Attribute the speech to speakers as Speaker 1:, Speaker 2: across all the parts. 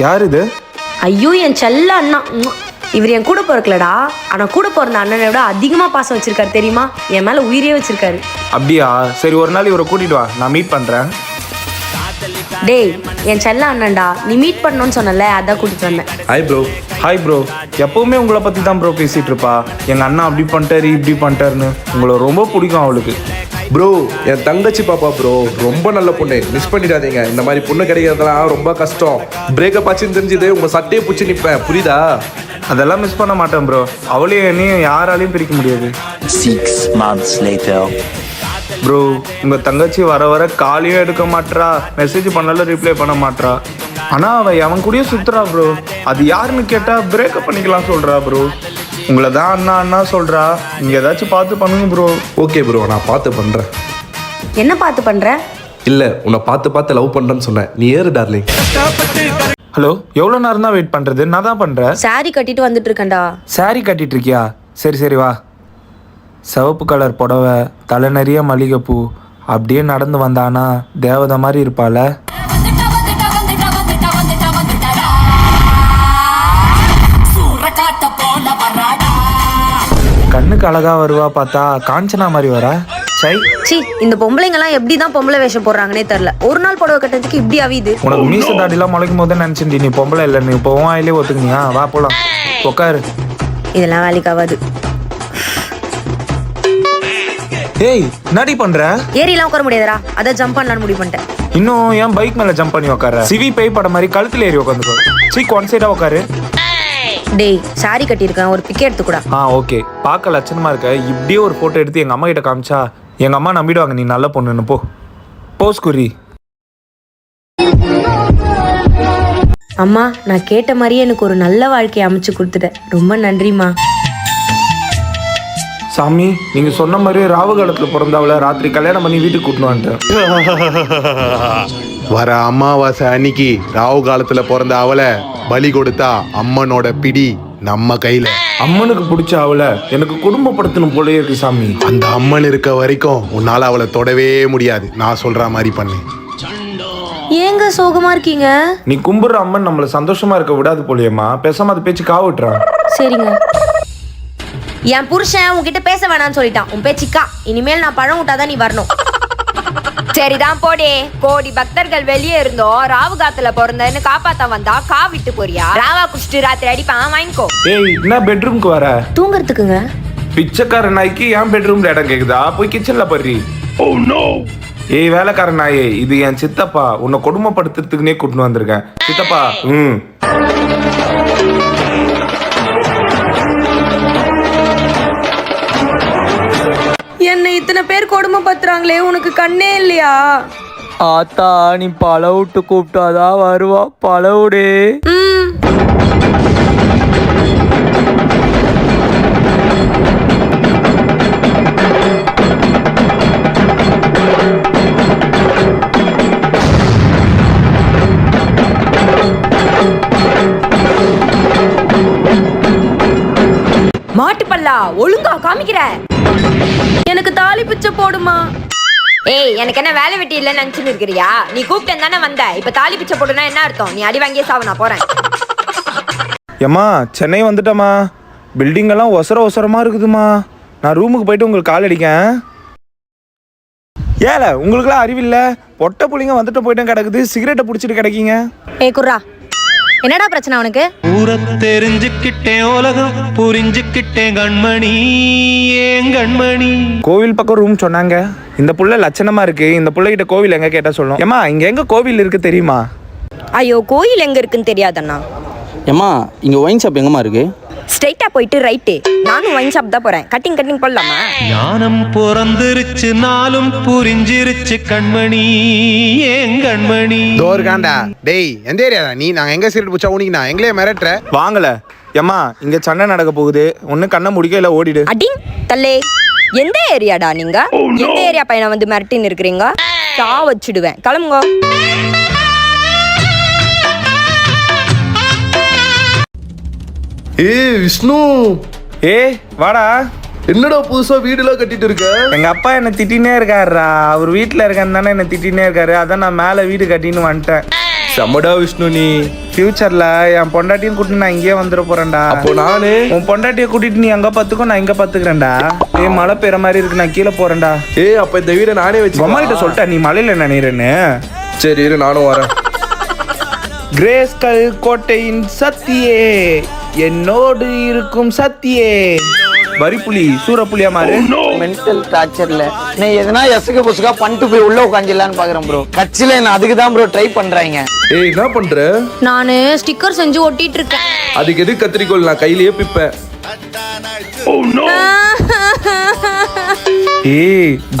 Speaker 1: யார் இது?
Speaker 2: ஐயோ என் செல்ல அண்ணா. இவர் என் கூட பிறக்கலடா, ஆனால் கூட பிறந்த அண்ணனை விட அதிகமாக பாசம் வச்சிருக்காரு தெரியுமா? என் மேலே உயிரே வச்சிருக்காரு.
Speaker 1: அப்படியா? சரி, ஒரு நாள் இவரை கூட்டிட்டு வா, நான் மீட் பண்ணுறேன்.
Speaker 2: டேய் என் செல்ல அண்ணன்டா, நீ மீட் பண்ணணும்னு சொன்னல, அதான் கூட்டிட்டு வந்தேன்.
Speaker 1: Hi bro. Hi bro. எப்போவுமே உங்களை பற்றி தான் ப்ரோ பேசிகிட்டு இருப்பா. எங்கள் அண்ணா அப்படி பண்ணிட்டாரு இப்படி பண்ணிட்டாருன்னு. உங்களை ரொம்ப பிடிக்கும் அவளுக்கு.
Speaker 3: ப்ரோ என் தங்கச்சி பாப்பா ப்ரோ, ரொம்ப நல்ல பொண்ணு, மிஸ் பண்ணிடாதீங்க. இந்த மாதிரி பொண்ணு கிடைக்கிறதுலாம் ரொம்ப கஷ்டம். பிரேக்கப் ஆச்சுன்னு தெரிஞ்சது உங்கள் சட்டையை பிடிச்சி நிற்பேன், புரியுதா?
Speaker 1: அதெல்லாம் மிஸ் பண்ண மாட்டேன் ப்ரோ. அவளையும் என்னையும் யாராலையும் பிரிக்க முடியாது.
Speaker 4: 6 months later.
Speaker 1: ப்ரோ உங்கள் தங்கச்சி வர வர காலையும் எடுக்க மாட்றா, மெசேஜ் பண்ணாலும் ரிப்ளை பண்ண மாட்றா. ஆனால் அவன் கூடயே சுற்றுறா ப்ரோ. அது யாருன்னு கேட்டால் பிரேக்கப் பண்ணிக்கலாம் சொல்கிறா ப்ரோ. உங்களை தான் அண்ணா அண்ணா சொல்கிறா. நீங்கள் ஏதாச்சும் பார்த்து பண்ணுங்க ப்ரோ.
Speaker 3: ஓகே ப்ரோ, நான் பார்த்து பண்ணுறேன்.
Speaker 2: என்ன பார்த்து பண்ற?
Speaker 3: இல்லை, உன்னை பார்த்து லவ் பண்ணுறேன்னு சொன்னேன். நீ ஏறு டார்லிங்.
Speaker 1: ஹலோ, எவ்வளோ நேரம் தான் வெயிட் பண்ணுறது? நான் தான் பண்ணுறேன்.
Speaker 2: சாரி கட்டிட்டு வந்துட்டு இருக்கேன்டா.
Speaker 1: சாரி கட்டிட்டு இருக்கியா? சரி சரி வா. சிவப்பு கலர் புடவை, தலை நிறைய மல்லிகைப்பூ, அப்படியே நடந்து வந்தானா தேவதை மாதிரி இருப்பாள. கண்ணுக்கு அழகா வருவா, பார்த்தா காஞ்சனா மாதிரி வரா. சை
Speaker 2: சி, இந்த பொம்பளைங்கெல்லாம் எப்படி தான் பொம்பளை வேஷம் போடுறாங்கன்னே தெரியல. ஒரு நாள் புடவை கட்டுறதுக்கு இப்படி அவியுது.
Speaker 1: உனக்கு மீச தாடிலாம் முளைக்கும் போது நினைச்சிருந்தி நீ பொம்பளை இல்லைன்னு. இப்போ வாயிலே ஒத்துக்குனியா? வா போலாம், உட்காரு.
Speaker 2: இதெல்லாம் வேலைக்கு ஆகாது.
Speaker 1: ஏய் என்னடி பண்ற?
Speaker 2: ஏறிலாம் உட்கார முடியாதரா, அதான் ஜம்ப் பண்ணலான்னு முடிவு பண்ணிட்டேன்.
Speaker 1: இன்னும் ஏன் பைக் மேல ஜம்ப் பண்ணி உட்கார? சிவி பேய் படம் மாதிரி கழுத்துல ஏறி உட்காந்துக்கோ. சீக் ஒன் சைடா உட்காரு.
Speaker 2: டேய் சாரி கட்டியிருக்கேன், ஒரு பிக் எடுத்துக்கூடா.
Speaker 1: ஓகே. பார்க்க லட்சணமா இருக்க. இப்படியே ஒரு போட்டோ எடுத்து எங்க அம்மா கிட்ட காமிச்சா எங்க அம்மா நம்பிடுவாங்க நீ நல்ல பொண்ணுன்னு. போ போஸ் குறி.
Speaker 2: அம்மா, நான் கேட்ட மாதிரியே எனக்கு ஒரு நல்ல வாழ்க்கையை அமைச்சு கொடுத்துட்டேன். ரொம்ப நன்றிம்மா.
Speaker 1: சாமி, நீங்க சொன்ன மாதிரி ராவு காலத்துல பிறந்தவளை ராத்திரி கல்யாணம் பண்ணி வீட்டுக்கு கூட்டினு வந்துட்டேன்.
Speaker 5: வர அமாவாசை அன்னைக்கு ராவு காலத்துல பிறந்த அவளை பலி கொடுத்தா அம்மனோட பிடி நம்ம கையில.
Speaker 1: அம்மனுக்கு பிடிச்ச அவளை எனக்கு குடும்பப்படுத்தணும் போலே இருக்கு சாமி.
Speaker 5: அந்த அம்மன் இருக்க வரைக்கும் உன்னால அவளை தொடவே முடியாது. நான் சொல்ற மாதிரி பண்ணு.
Speaker 2: ஏங்க சோகமா இருக்கீங்க?
Speaker 1: நீ கும்பிடுற அம்மன் நம்மள சந்தோஷமா இருக்க விடாது போலியம்மா. பேசாம அது பேச்சு காவிட்டுறான்.
Speaker 2: சரிங்க. என் புருஷன் உன்கிட்ட பேச வேணாம்னு சொல்லிட்டான். உன் பேச்சிக்கா. இனிமேல் நான் பழம் விட்டாதான் நீ வரணும்.
Speaker 6: சரிதான் போடே. கோடி பக்தர்கள் வெளியே இருந்தோம், ராவு காத்துல பிறந்தன்னு காப்பாத்த வந்தா கா விட்டு போறியா? ராவா குடிச்சிட்டு ராத்திரி அடிப்பான், வாங்கிக்கோ.
Speaker 1: ஏய் என்ன பெட்ரூம்க்கு வர?
Speaker 2: தூங்குறதுக்குங்க.
Speaker 1: பிச்சைக்கார நாய்க்கு என் பெட்ரூம்ல இடம் கேக்குதா? போய் கிச்சன்ல படுறி. ஏய் வேலைக்கார நாயே, இது என் சித்தப்பா. உன்னை கொடுமைப்படுத்துறதுக்குனே கூட்டின்னு வந்திருக்கேன். சித்தப்பா.
Speaker 2: என்னை இத்தனை பேர் கொடுமைப்படுத்துறாங்களே, உனக்கு கண்ணே இல்லையா?
Speaker 7: ஆத்தா நீ பழவிட்டு கூப்பிட்டாதான் வருவா. பழவுடே.
Speaker 6: மாட்டுப்பல்லா ஒழுங்கா காமிக்கிற.
Speaker 2: எனக்கு தாலி பிச்சை போடுமா?
Speaker 6: ஏய், எனக்கு என்ன வேலை வெட்டி இல்லைன்னு நினைச்சுன்னு இருக்கிறியா? நீ கூப்பிட்டேன் தானே வந்த. இப்ப தாலி பிச்சை போடுனா என்ன அர்த்தம்? நீ அடி வாங்கியே சாவ, நான் போறேன்.
Speaker 1: ஏம்மா சென்னை வந்துட்டம்மா. பில்டிங் எல்லாம் ஒசரமா இருக்குதுமா. நான் ரூமுக்கு போயிட்டு உங்களுக்கு கால் அடிக்கேன். ஏல உங்களுக்குலாம் அறிவில்லை? பொட்டை புள்ளிங்க வந்துட்டு போயிட்டு கிடக்குது, சிகரெட்டை பிடிச்சிட்டு கிடைக்கீங்க.
Speaker 2: ஏய் குர்ரா, என்னடா பிரச்சனை உனக்கு?
Speaker 8: ஊர தெரிஞ்சுக்கிட்டேன், உலகம் புரிஞ்சுக்கிட்டேன் கண்மணி, ஏன் கண்மணி.
Speaker 1: கோவில் பக்கம் ரூம் சொன்னாங்க. இந்த புள்ள லட்சணமா இருக்கு. இந்த புள்ளைகிட்ட கோவில் எங்க கேட்டா சொல்லும். ஏமா இங்க எங்க கோவில் இருக்கு தெரியுமா?
Speaker 6: ஐயோ, கோயில் எங்க இருக்குன்னு தெரியாதண்ணா.
Speaker 7: ஏம்மா இங்க ஒயின் ஷாப் எங்கம்மா இருக்கு?
Speaker 6: ஸ்ட்ரைட்டா போயிட்டு ரைட்டு. நானும் ஒயின் ஷாப் தான் போறேன். கட்டிங் போடலாமா?
Speaker 8: ஞானம் பிறந்துருச்சு, நாளும் புரிஞ்சிருச்சு கண்மணி, ஏன் கண்மணி.
Speaker 5: தோர்காண்டா டேய், எந்த ஏரியாடா நீ? நாங்க எங்க சீட் புச்சா உனிக்கு நான் எங்களே மிரட்டுற.
Speaker 1: வாங்கல ஏம்மா, இங்க சண்டை நடக்க போகுது. ஒண்ணு கண்ணை முடிக்க இல்ல ஓடிடு.
Speaker 6: அடிங் தல்லே. எந்த ஏரியாடா நீங்க? எந்த ஏரியா பையனை வந்து மிரட்டின்னு இருக்கிறீங்க? சா வச்சிடுவேன், கிளம்புங்க.
Speaker 3: ஏய் விஷ்ணு,
Speaker 1: வாடா.
Speaker 3: என்னடா புதுசா வீடுலாம் கட்டிட்டு இருக்க?
Speaker 1: எங்க அப்பா என்ன திட்டினே இருக்காருடா. அவர் வீட்டுல இருக்கேன்னு தானே என்ன திட்டினே இருக்காரு. அதான் நான் மேல வீடு கட்டின்னு வந்துட்டேன்.
Speaker 3: செம்மடா விஷ்ணு நீ.
Speaker 1: ஃபியூச்சர்ல என் பொண்டாட்டியும் கூட்டிட்டு நான் இங்கேயே வந்துட போறேன்டா.
Speaker 3: அப்போ நானு
Speaker 1: உன் பொண்டாட்டியை கூட்டிட்டு நீ அங்க பாத்துக்கோ, நான் இங்க பாத்துக்கிறேன்டா. மழை பெய்யற மாதிரி இருக்கு, நான் கீழே போறேன்டா.
Speaker 3: அப்ப இந்த வீடை நானே வச்சு
Speaker 1: அம்மா கிட்ட சொல்லிட்டா நீ மலையில நினைறேன்னு.
Speaker 3: சரி இரு நானும் வரேன்.
Speaker 1: கிரேஸ்கல் கோட்டையின் சத்தியே, என்னோடு இருக்கும் சத்தியே. வரிப்புலி சூரப்புலியா மாறு.
Speaker 7: மென்டல் டார்ச்சர்ல நான் எதனா எசுக்கு புசுக்கா பண்ணிட்டு போய் உள்ள உட்காந்துலான்னு பாக்குறேன் ப்ரோ. கட்சியில நான் அதுக்கு தான் ப்ரோ ட்ரை பண்றாங்க.
Speaker 3: என்ன பண்ற?
Speaker 2: நானு ஸ்டிக்கர் செஞ்சு ஒட்டிட்டு இருக்கேன்.
Speaker 3: அதுக்கு எது கத்திரிக்கோள், நான் கையிலேயே பிப்பேன்.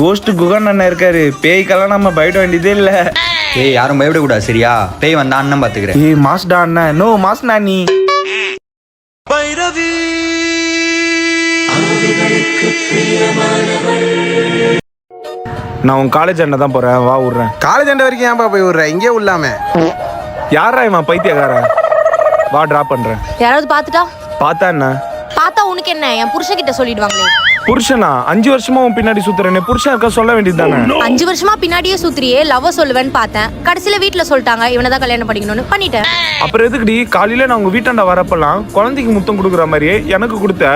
Speaker 1: கோஸ்ட் குகன் அண்ணன் இருக்காரு, பேய்க்கெல்லாம் நம்ம பயப்பட வேண்டியதே இல்ல.
Speaker 9: யாரும் பயப்பட கூடாது சரியா? பேய் வந்தா அண்ணன் பாத்துக்கிறேன்.
Speaker 1: மாஸ்டா அண்ணன், நோ மாஸ் நானி.
Speaker 8: பைரவி
Speaker 1: நான் உன் காலேஜ் அண்ணன் தான் போறேன், வா விடுறேன்.
Speaker 5: காலேஜ் அண்டை வரைக்கும் ஏன்பா போய் விடுற? இங்கே விடலாமே.
Speaker 1: யாரா இவன் பைத்தியக்காரன்? வா டிராப் பண்றேன்.
Speaker 2: யாராவது பாத்துட்டா?
Speaker 1: பார்த்தா என்ன?
Speaker 2: பார்த்தா உனக்கு என்ன? என் புருஷன் கிட்ட சொல்லிடுவாங்களே.
Speaker 1: புருஷனா? 5 வருஷமா உன் பின்னாடி சுத்துறேன்னு புருஷன் இருக்க சொல்ல வேண்டியது தானே?
Speaker 2: 5 வருஷமா பின்னாடியே சுத்திரியே லவ் சொல்லுவேன்னு பார்த்தேன். கடைசியில வீட்டுல சொல்லிட்டாங்க இவனை தான் கல்யாணம் பண்ணிக்கணும்னு, பண்ணிட்டேன்.
Speaker 1: அப்புறம் எதுக்குடி காலையில நான் உங்க வீட்டாண்ட வரப்பெல்லாம் குழந்தைக்கு முத்தம் கொடுக்குற மாதிரியே எனக்கு கொடுத்த?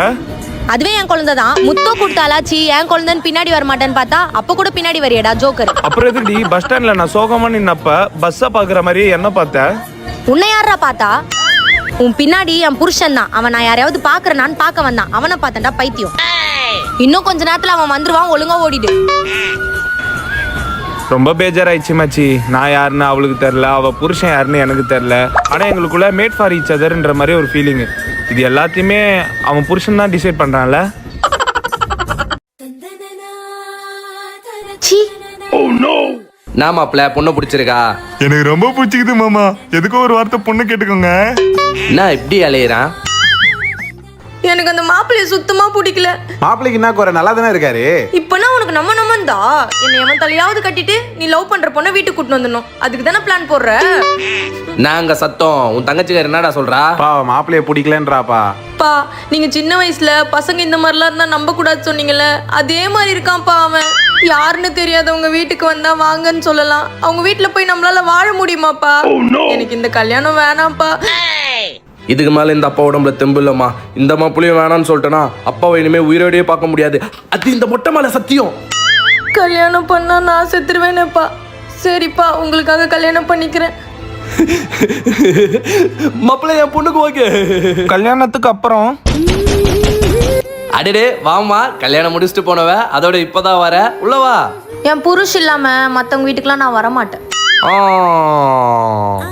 Speaker 2: அதுவே என் குழந்தை தான். முத்தம் கொடுத்தாலாச்சி என் குழந்தைன்னு பின்னாடி வர மாட்டேன்னு பார்த்தா அப்ப கூட பின்னாடி வரையடா ஜோக்கர்.
Speaker 1: அப்புறம் எதுக்குடி பஸ் ஸ்டாண்ட்ல நான் சோகமா நின்னப்ப பஸ்ஸ பாக்குற மாதிரியே என்ன பார்த்த?
Speaker 2: உன்னை யாரா பார்த்தா? உன் பின்னாடி என் புருஷன் தான். அவன் நான் யாரையாவது பாக்குறேனான்னு பார்க்க வந்தான். அவனை பார்த்தேன்டா பைத்தியம். இன்னும் கொஞ்ச நேரத்துல அவன் வந்துருவான், ஒழுங்கா ஓடிடு.
Speaker 1: ரொம்ப பேஜாராயிடுச்சு மச்சி. நான் யாருன்னு அவளுக்கு தெரியல, அவ புருஷன் யாருன்னு எனக்கு தெரியல. ஆனா எங்களுக்குள்ள மேட் ஃபார் ஈச் அதர்ன்ற மாதிரி ஒரு ஃபீலிங். இது எல்லாத்தையுமே அவன் புருஷன் தான் டிசைட் பண்றான்ல.
Speaker 3: நாமாப்ல பொண்ணு பிடிச்சிருக்கா?
Speaker 1: எனக்கு ரொம்ப பிடிச்சிக்குது மாமா. எதுக்கோ ஒரு வார்த்தை பொண்ணு கேட்டுக்கோங்க.
Speaker 3: என்ன இப்படி அலையிறான்?
Speaker 2: எனக்கு அந்த மாப்பிள்ளைய சுத்தமா பிடிக்கல.
Speaker 5: மாப்பிள்ளைக்கு என்ன குறை? நல்லா தானே இருக்காரு.
Speaker 2: இப்பனா உனக்கு நம்மந்தா என்னை எவன் தலையாவது கட்டிட்டு நீ லவ் பண்ற பொண்ணை வீட்டுக்கு கூட்டு வந்துடணும். அதுக்கு தானே பிளான் போடுற.
Speaker 3: நாங்க சத்தம் உன் தங்கச்சிக்கார என்னடா சொல்றா?
Speaker 5: மாப்பிள்ளைய பிடிக்கலன்றாப்பா.
Speaker 2: பா நீங்க சின்ன வயசுல பசங்க இந்த மாதிரிலாம் இருந்தா நம்ப கூடாது சொன்னீங்கல்ல, அதே மாதிரி இருக்கான்ப்பா அவன். யாருன்னு தெரியாதவங்க வீட்டுக்கு வந்தா வாங்கன்னு சொல்லலாம். அவங்க வீட்டுல போய் நம்மளால வாழ முடியுமாப்பா? எனக்கு இந்த கல்யாணம் வேணாம்ப்பா.
Speaker 3: இதுக்கு மேல இந்த அப்பா உடம்புல தெம்பு இல்லம்மா. இந்த மாப்பிள்ளையும் வேணான்னு சொல்லிட்டேன்னா அப்பாவை இனிமே உயிரோடையே பார்க்க முடியாது. அது இந்த மொட்டை மேல சத்தியம்.
Speaker 2: கல்யாணம் பண்ணா நான் செத்துருவேனேப்பா. சரிப்பா உங்களுக்காக கல்யாணம் பண்ணிக்கிறேன்.
Speaker 3: மாப்பிள்ளை என் பொண்ணுக்கு ஓகே.
Speaker 1: கல்யாணத்துக்கு அப்புறம்
Speaker 3: அடடே வாமா, கல்யாணம் முடிச்சுட்டு போனவ அதோட இப்பதான் வர, உள்ளவா.
Speaker 2: என் புருஷ் இல்லாம மத்தவங்க வீட்டுக்குலாம் நான் வரமாட்டேன்.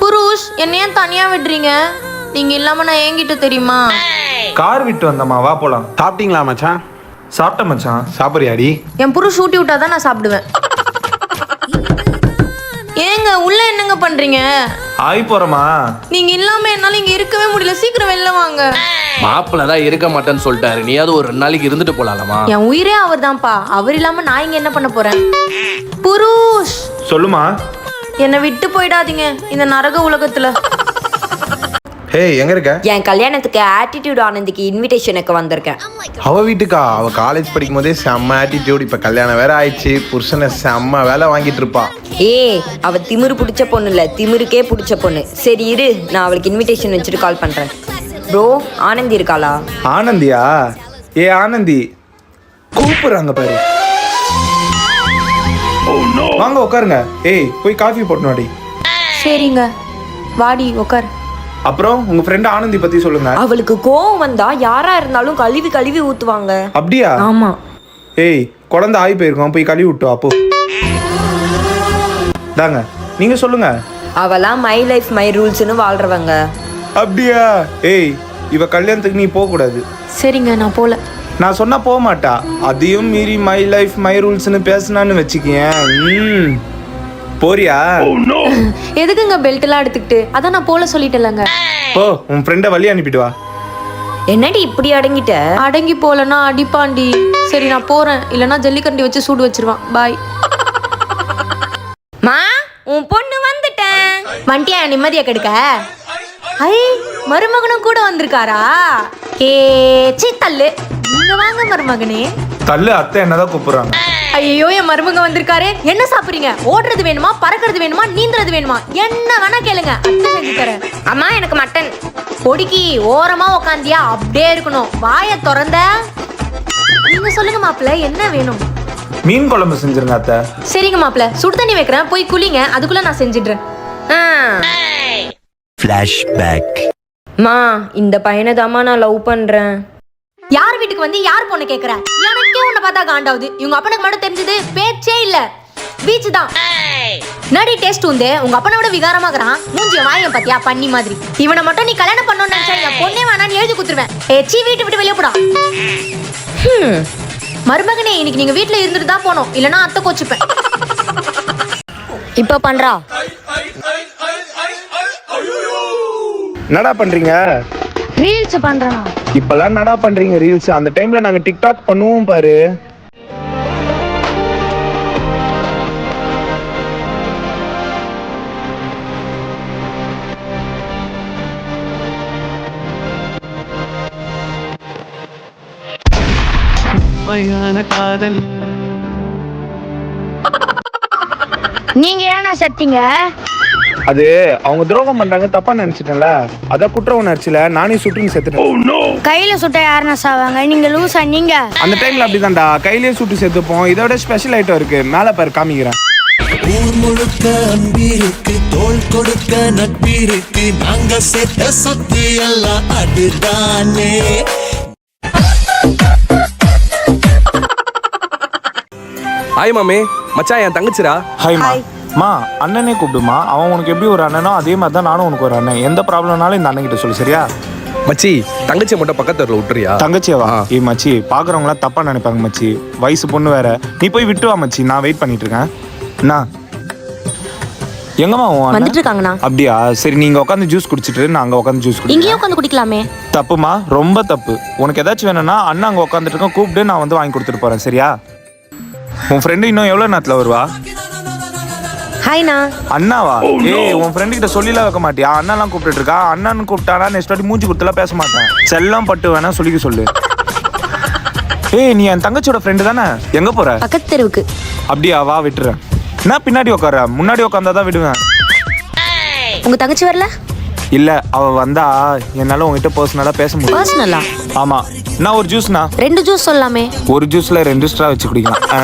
Speaker 2: புருஷ் என்ன ஏன் தனியா விடுறீங்க? நீங்க இல்லாம நான் ஏங்கிட்ட தெரியுமா?
Speaker 1: கார் விட்டு வந்தம்மா, வா போலாம்.
Speaker 5: சாப்பிட்டீங்களா மச்சான்?
Speaker 1: சாப்பிட்ட மச்சான்.
Speaker 5: சாப்பிடுறியாடி?
Speaker 2: என் புருஷ் ஊட்டி விட்டாதான் நான் சாப்பிடுவேன். ஏங்க உள்ள என்னங்க பண்றீங்க?
Speaker 1: ஆகி போறமா.
Speaker 2: நீங்க இல்லாம என்னால இங்க இருக்கவே முடியல. சீக்கிரம் வெளில வாங்க.
Speaker 3: மாப்பிள்ளை தான் இருக்க மாட்டேன்னு சொல்லிட்டாரு. நீயாவது ஒரு 2 நாளைக்கு இருந்துட்டு போலாமா?
Speaker 2: என் உயிரே அவர் தான்ப்பா. அவர் இல்லாம நான் இங்க என்ன பண்ண போறேன்? புருஷ்
Speaker 1: சொல்லுமா.
Speaker 2: என்னை விட்டு போயிடாதீங்க இந்த நரக உலகத்துல.
Speaker 5: எங்க இருக்க?
Speaker 6: என் கல்யாணத்துக்கு ஆட்டிடியூட் ஆனந்திக்கு இன்விடேஷனுக்கு வந்திருக்கேன்.
Speaker 5: அவ வீட்டுக்கா? அவ காலேஜ் படிக்கும் போதே செம்ம ஆட்டிடியூட். இப்ப கல்யாணம் வேற ஆயிடுச்சு. புருஷனை செம்ம வேலை வாங்கிட்டு இருப்பா.
Speaker 6: அவ திமிரு பிடிச்ச பொண்ணு இல்ல, திமிருக்கே பிடிச்ச பொண்ணு. சரி இரு, நான் அவளுக்கு இன்விடேஷன் வச்சுட்டு கால் பண்றேன். ப்ரோ ஆனந்தி இருக்காளா?
Speaker 1: ஆனந்தியா? ஆனந்தி கூப்பிடுறாங்க பாரு. வாங்க உட்காருங்க. போய் காஃபி போட்டணும்.
Speaker 2: சரிங்க வாடி உட்கார்.
Speaker 1: அப்புறம் உங்க ஃப்ரெண்ட் ஆனந்தி பத்தி சொல்லுங்க.
Speaker 6: அவளுக்கு கோவம் வந்தா யாரா இருந்தாலும் கழுவி கழுவி ஊத்துவாங்க.
Speaker 1: அப்படியா?
Speaker 2: ஆமா.
Speaker 1: குழந்தை ஆகி போயிருக்கோம், போய் கழுவி விட்டு அப்போ தாங்க. நீங்க சொல்லுங்க.
Speaker 6: அவெல்லாம் மை லைஃப் மை ரூல்ஸ்னு வாழ்றவங்க.
Speaker 1: அப்படியா? இவ கல்யாணத்துக்கு நீ போக கூடாது.
Speaker 2: சரிங்க நான் போல.
Speaker 1: நான் சொன்னா போக மாட்டா. அதையும் மீறி மை லைஃப் மை ரூல்ஸ்னு பேசினான்னு வச்சுக்கேன். போறியா?
Speaker 2: எதுக்குங்க பெல்ட் எல்லாம் எடுத்துக்கிட்டு? அதான் நான் போல சொல்லிட்டேன்லங்க.
Speaker 1: போ, உன் ஃப்ரெண்ட வழி அனுப்பிட்டு வா.
Speaker 6: என்னடி இப்படி அடங்கிட்ட?
Speaker 2: அடங்கி போலன்னா அடிப்பாண்டி. சரி நான் போறேன், இல்லனா ஜல்லிக்கண்டி வச்சு சூடு வச்சிருவான். பாய்.
Speaker 6: மா உன் பொண்ணு வந்துட்டேன்.
Speaker 2: வண்டியா நிம்மதியா கெடுக்க? மருமகனும் கூட வந்திருக்காரா? சீ தள்ளு. நீங்க வாங்க மருமகனே.
Speaker 1: தள்ளு, அத்தை என்னதான் கூப்பிடுறாங்க.
Speaker 2: ஐயோ என் மருமக வந்திருக்காரு. என்ன சாப்பிடுறீங்க? ஓடுறது வேணுமா, பறக்கிறது வேணுமா, நீந்துறது வேணுமா? என்ன வேணா கேளுங்க, அத்தை செஞ்சு தரேன்.
Speaker 6: அம்மா எனக்கு மட்டன்.
Speaker 2: பொடிக்கி ஓரமா உக்காந்தியா அப்படியே இருக்கணும். வாய திறந்த நீங்க சொல்லுங்க மாப்பிள்ள, என்ன வேணும்?
Speaker 1: மீன் குழம்பு செஞ்சிருங்க அத்தை.
Speaker 2: சரிங்க மாப்பிள்ள, சுடு தண்ணி வைக்கிறேன், போய் குளிங்க, அதுக்குள்ள நான் செஞ்சிடுறேன்.
Speaker 4: Flashback.
Speaker 6: மா இந்த பையனை தாம்மா நான் லவ் பண்றேன்.
Speaker 2: யார் வீட்டுக்கு வந்து யார் பொண்ணு கேக்குற? எனக்கே உன்னை பார்த்தா காண்டாவுது. இவங்க அப்பனுக்கு மட்டும் தெரிஞ்சது பேச்சே இல்ல. பீச் தான் நடி டேஸ்ட் உண்டு. உங்க அப்பனை விட விகாரமாகறான். மூஞ்சிய வாயம் பாத்தியா பண்ணி மாதிரி. இவனை மட்டும் நீ கல்யாணம் பண்ணணும்னு நினைச்சா என் பொண்ணே வேணான்னு எழுதி குத்துருவேன். ஏச்சி வீட்டு விட்டு வெளியே போடா. மருமகனே, இன்னைக்கு நீங்க வீட்டுல இருந்துட்டு தான் போனோம், இல்லனா அத்தை கோச்சுப்பேன்.
Speaker 6: இப்ப பண்றா.
Speaker 1: என்னடா பண்றீங்க?
Speaker 6: ரீல்ஸ் பண்றேன்.
Speaker 1: இப்பெல்லாம் என்னடா பண்றீங்க ரீல்ஸ்? அந்த டைம்ல நாங்க டிக்டாக் பண்ணுவோம் பாரு.
Speaker 8: காதல்
Speaker 6: நீங்க ஏன்னா செத்தீங்க?
Speaker 1: அது அவங்க துரோகம் பண்றாங்க, தப்பா நினைச்சிட்டேன்ல, அத குற்ற உணர்ச்சியில நானே சுட்டுன்னு செத்துட்டேன்.
Speaker 6: கையில சுட்ட யாருன்னா சாவாங்க, நீங்க லூசா நீங்க?
Speaker 1: அந்த டைம்ல அப்படிதான்டா, கையிலேயே சுட்டு செத்துப்போம். இதோட ஸ்பெஷல் ஐட்டம் இருக்கு, மேல பாரு காமிக்கிறேன்.
Speaker 10: ஊர் முழுக்க அன்பிருக்கு, தோள் கொடுக்க நட்பிருக்கு, நாங்க சேர்த்த சொத்து எல்லாம் அதுதானே.
Speaker 3: ஹாய் மாமே, மச்சான் என் தங்கச்சிரா.
Speaker 1: ஹாய்மா. மா, அண்ணனே கூப்பிடுமா. அவன் உனக்கு எப்படி ஒரு அண்ணனோ அதே மாதிரி தான் நானும் உனக்கு ஒரு அண்ணன். எந்த ப்ராப்ளம்னாலும் இந்த அண்ணன் கிட்ட சொல்லு, சரியா?
Speaker 3: மச்சி, தங்கச்சியை மட்டும் பக்கத்துல விட்டுறியா?
Speaker 1: தங்கச்சியவா? ஏய் மச்சி, பாக்குறவங்களாம் தப்பா நினைப்பாங்க மச்சி. வயசு பொண்ணு வேற. நீ போய் விட்டு வா மச்சி, நான் வெயிட் பண்ணிட்டு இருக்கேன். என்ன எங்கம்மா
Speaker 6: வந்துட்டு இருக்காங்கண்ணா.
Speaker 1: அப்படியா? சரி, நீங்க உட்காந்து ஜூஸ் குடிச்சிட்டு நான் அங்க உட்காந்து ஜூஸ் குடிக்கிறேன்.
Speaker 6: இங்கேயே உட்காந்து குடிக்கலாமே.
Speaker 1: தப்புமா, ரொம்ப தப்பு. உனக்கு ஏதாச்சும் வேணும்னா அண்ணா அங்க உட்காந்துட்டு இருக்கேன், கூப்பிட்டு நான் வந்து வாங்கி கொடுத்துட்டு போறேன், சரியா? உன் ஃப்ரெண்டு இன்னும் எவ்வளவு நேரத்துல வருவா?
Speaker 6: ஹாய்ண்ணா.
Speaker 1: அண்ணாவா? ஏய், உன் ஃப்ரெண்டு கிட்ட சொல்லிலாம் வைக்க மாட்டியா? அண்ணாலாம் கூப்பிட்டு இருக்கா. அண்ணான்னு கூப்பிட்டானா நெக்ஸ்ட் வாட்டி மூஞ்சி கொடுத்துலாம் பேச மாட்டேன். செல்லம் பட்டு வேணா சொல்லிக்க சொல்லு. ஏய், நீ என் தங்கச்சியோட ஃப்ரெண்டு தானே? எங்க போற?
Speaker 6: பக்கத்து தெருவுக்கு.
Speaker 1: அப்படியா? வா விட்டுறேன். நான் பின்னாடி உட்கார, முன்னாடி உட்காந்தாதான் விடுவேன்.
Speaker 6: உங்க தங்கச்சி வரல?
Speaker 1: இல்ல, அவ வந்தா என்னால உங்ககிட்ட பர்சனலா பேச முடியும்.
Speaker 6: பர்சனலா?
Speaker 1: ஆமா. நான் ஒரு ஜூஸ்னா
Speaker 6: 2 ஜூஸ் சொல்லலாமே.
Speaker 1: ஒரு ஜூஸ்ல 2 ஸ்ட்ரா வச்சு குடிக்கலாம்.